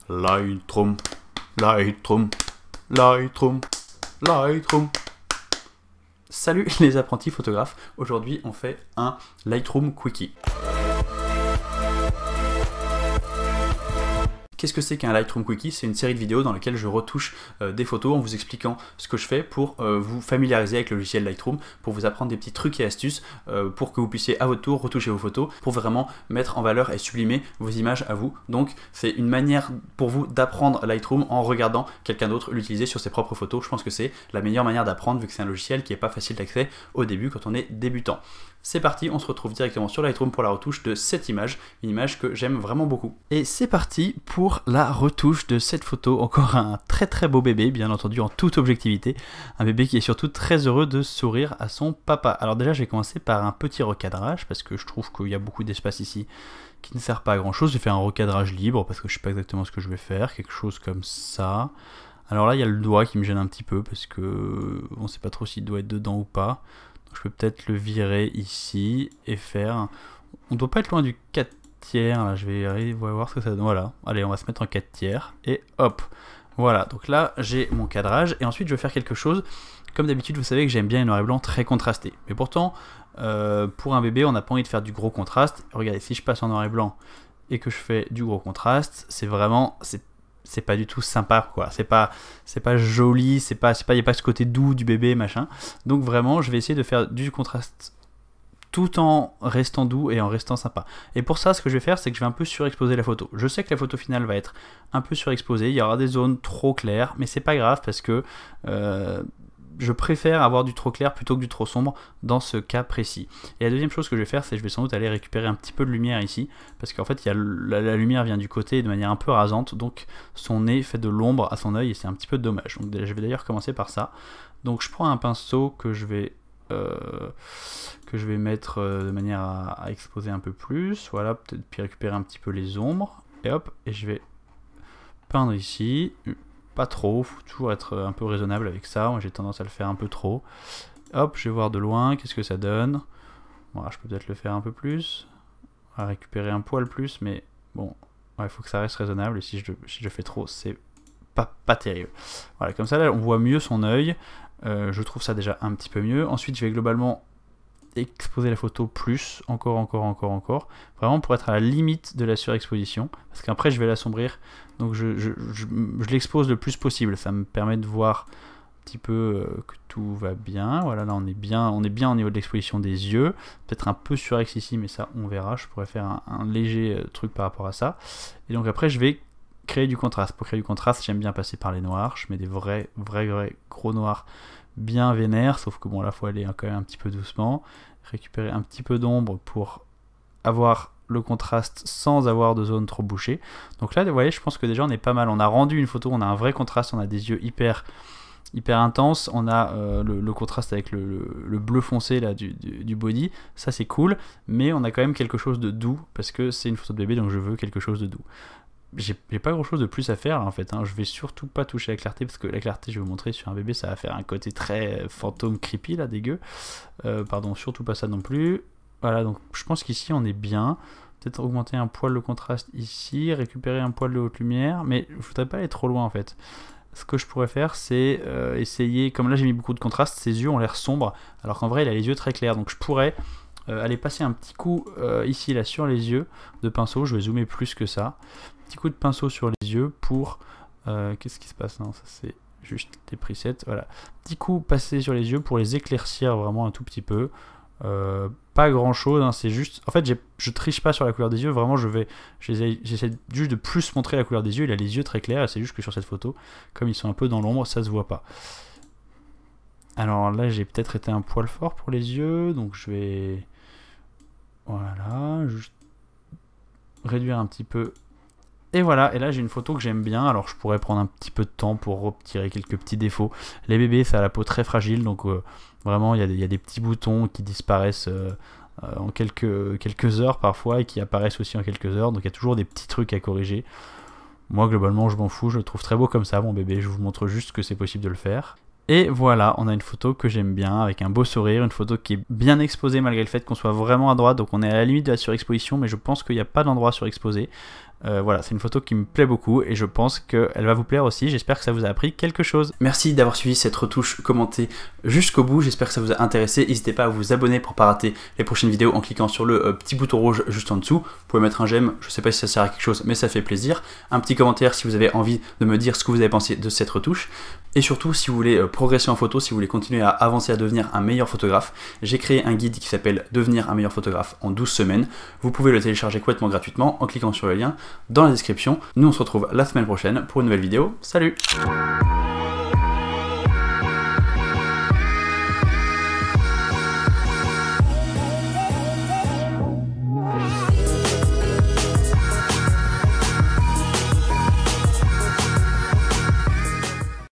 Lightroom, Lightroom, Lightroom, Lightroom. Salut les apprentis photographes, aujourd'hui on fait un Lightroom Quickie. Qu'est-ce que c'est qu'un Lightroom Quickie? C'est une série de vidéos dans laquelle je retouche des photos en vous expliquant ce que je fais pour vous familiariser avec le logiciel Lightroom, pour vous apprendre des petits trucs et astuces pour que vous puissiez à votre tour retoucher vos photos, pour vraiment mettre en valeur et sublimer vos images à vous. Donc c'est une manière pour vous d'apprendre Lightroom en regardant quelqu'un d'autre l'utiliser sur ses propres photos. Je pense que c'est la meilleure manière d'apprendre vu que c'est un logiciel qui n'est pas facile d'accès au début quand on est débutant. C'est parti, on se retrouve directement sur Lightroom pour la retouche de cette image, une image que j'aime vraiment beaucoup. Et c'est parti pour la retouche de cette photo, encore un très beau bébé, bien entendu en toute objectivité, un bébé qui est surtout très heureux de sourire à son papa. Alors déjà j'ai commencé par un petit recadrage, parce que je trouve qu'il y a beaucoup d'espace ici qui ne sert pas à grand chose. J'ai fait un recadrage libre, parce que je sais pas exactement ce que je vais faire, quelque chose comme ça. Alors là il y a le doigt qui me gêne un petit peu, parce que on sait pas trop s'il doit être dedans ou pas. Je peux peut-être le virer ici et faire... On doit pas être loin du 4 tiers, là je vais aller voir ce que ça donne. Voilà, allez on va se mettre en 4 tiers et hop. Voilà, donc là j'ai mon cadrage et ensuite je vais faire quelque chose. Comme d'habitude vous savez que j'aime bien les noirs et blancs très contrastés. Mais pourtant, pour un bébé on n'a pas envie de faire du gros contraste. Regardez, si je passe en noir et blanc et que je fais du gros contraste, c'est vraiment... c'est pas du tout sympa quoi, c'est pas joli, il n'y a pas ce côté doux du bébé machin. Donc vraiment je vais essayer de faire du contraste tout en restant doux et en restant sympa. Et pour ça ce que je vais faire c'est que je vais un peu surexposer la photo. Je sais que la photo finale va être un peu surexposée, il y aura des zones trop claires, mais c'est pas grave parce que je préfère avoir du trop clair plutôt que du trop sombre dans ce cas précis. Et la deuxième chose que je vais faire, c'est que je vais sans doute aller récupérer un petit peu de lumière ici, parce qu'en fait la lumière vient du côté de manière un peu rasante, donc son nez fait de l'ombre à son œil et c'est un petit peu dommage. Donc je vais d'ailleurs commencer par ça. Donc je prends un pinceau que je vais mettre de manière à exposer un peu plus, voilà, peut-être puis récupérer un petit peu les ombres, et hop, et je vais peindre ici. Pas trop, faut toujours être un peu raisonnable avec ça, moi j'ai tendance à le faire un peu trop. Hop, je vais voir de loin, qu'est-ce que ça donne. Voilà, je peux peut-être le faire un peu plus. On va récupérer un poil plus, mais bon, il faut que ça reste raisonnable, et si je fais trop, c'est pas terrible. Voilà, comme ça là, on voit mieux son œil, je trouve ça déjà un petit peu mieux. Ensuite, je vais globalement exposer la photo plus, encore, vraiment pour être à la limite de la surexposition, parce qu'après je vais l'assombrir, donc je l'expose le plus possible, ça me permet de voir un petit peu que tout va bien. Voilà, là on est bien au niveau de l'exposition des yeux, peut-être un peu surex ici, mais ça on verra, je pourrais faire un léger truc par rapport à ça, et donc après je vais créer du contraste. Pour créer du contraste, j'aime bien passer par les noirs, je mets des vrais gros noirs bien vénère, sauf que bon là faut aller quand même un petit peu doucement, récupérer un petit peu d'ombre pour avoir le contraste sans avoir de zone trop bouchée. Donc là vous voyez, je pense que déjà on est pas mal, on a rendu une photo, on a un vrai contraste, on a des yeux hyper intenses, on a le contraste avec le bleu foncé là du body, ça c'est cool, mais on a quand même quelque chose de doux, parce que c'est une photo de bébé donc je veux quelque chose de doux. J'ai pas grand chose de plus à faire en fait, hein. Je vais surtout pas toucher la clarté, parce que la clarté je vais vous montrer sur un bébé ça va faire un côté très fantôme creepy là, dégueu. Pardon, surtout pas ça non plus. Voilà, donc je pense qu'ici on est bien, peut-être augmenter un poil le contraste ici, récupérer un poil de haute lumière, mais je voudrais pas aller trop loin en fait. Ce que je pourrais faire c'est essayer, comme là j'ai mis beaucoup de contraste, ses yeux ont l'air sombres, alors qu'en vrai il a les yeux très clairs, donc je pourrais aller passer un petit coup ici là sur les yeux de pinceau, je vais zoomer plus que ça. Petit coup de pinceau sur les yeux pour... qu'est-ce qui se passe? Non, ça c'est juste des presets, voilà. Petit coup passé sur les yeux pour les éclaircir vraiment un tout petit peu. Pas grand chose, hein, c'est juste... En fait, je triche pas sur la couleur des yeux, vraiment j'essaie juste de plus montrer la couleur des yeux. Il a les yeux très clairs, et c'est juste que sur cette photo, comme ils sont un peu dans l'ombre, ça se voit pas. Alors là, j'ai peut-être été un poil fort pour les yeux, donc je vais... Voilà, juste réduire un petit peu. Et voilà, et là j'ai une photo que j'aime bien, alors je pourrais prendre un petit peu de temps pour retirer quelques petits défauts. Les bébés, ça a la peau très fragile, donc vraiment il y a des petits boutons qui disparaissent en quelques heures parfois, et qui apparaissent aussi en quelques heures, donc il y a toujours des petits trucs à corriger. Moi globalement je m'en fous, je le trouve très beau comme ça mon bébé, je vous montre juste que c'est possible de le faire. Et voilà, on a une photo que j'aime bien, avec un beau sourire, une photo qui est bien exposée malgré le fait qu'on soit vraiment à droite, donc on est à la limite de la surexposition, mais je pense qu'il n'y a pas d'endroit surexposé. Voilà, c'est une photo qui me plaît beaucoup et je pense qu'elle va vous plaire aussi. J'espère que ça vous a appris quelque chose. Merci d'avoir suivi cette retouche commentée jusqu'au bout. J'espère que ça vous a intéressé. N'hésitez pas à vous abonner pour ne pas rater les prochaines vidéos en cliquant sur le petit bouton rouge juste en dessous. Vous pouvez mettre un j'aime, je ne sais pas si ça sert à quelque chose, mais ça fait plaisir. Un petit commentaire si vous avez envie de me dire ce que vous avez pensé de cette retouche. Et surtout, si vous voulez progresser en photo, si vous voulez continuer à avancer à devenir un meilleur photographe, j'ai créé un guide qui s'appelle Devenir un meilleur photographe en 12 semaines. Vous pouvez le télécharger complètement gratuitement en cliquant sur le lien dans la description. Nous on se retrouve la semaine prochaine pour une nouvelle vidéo. Salut!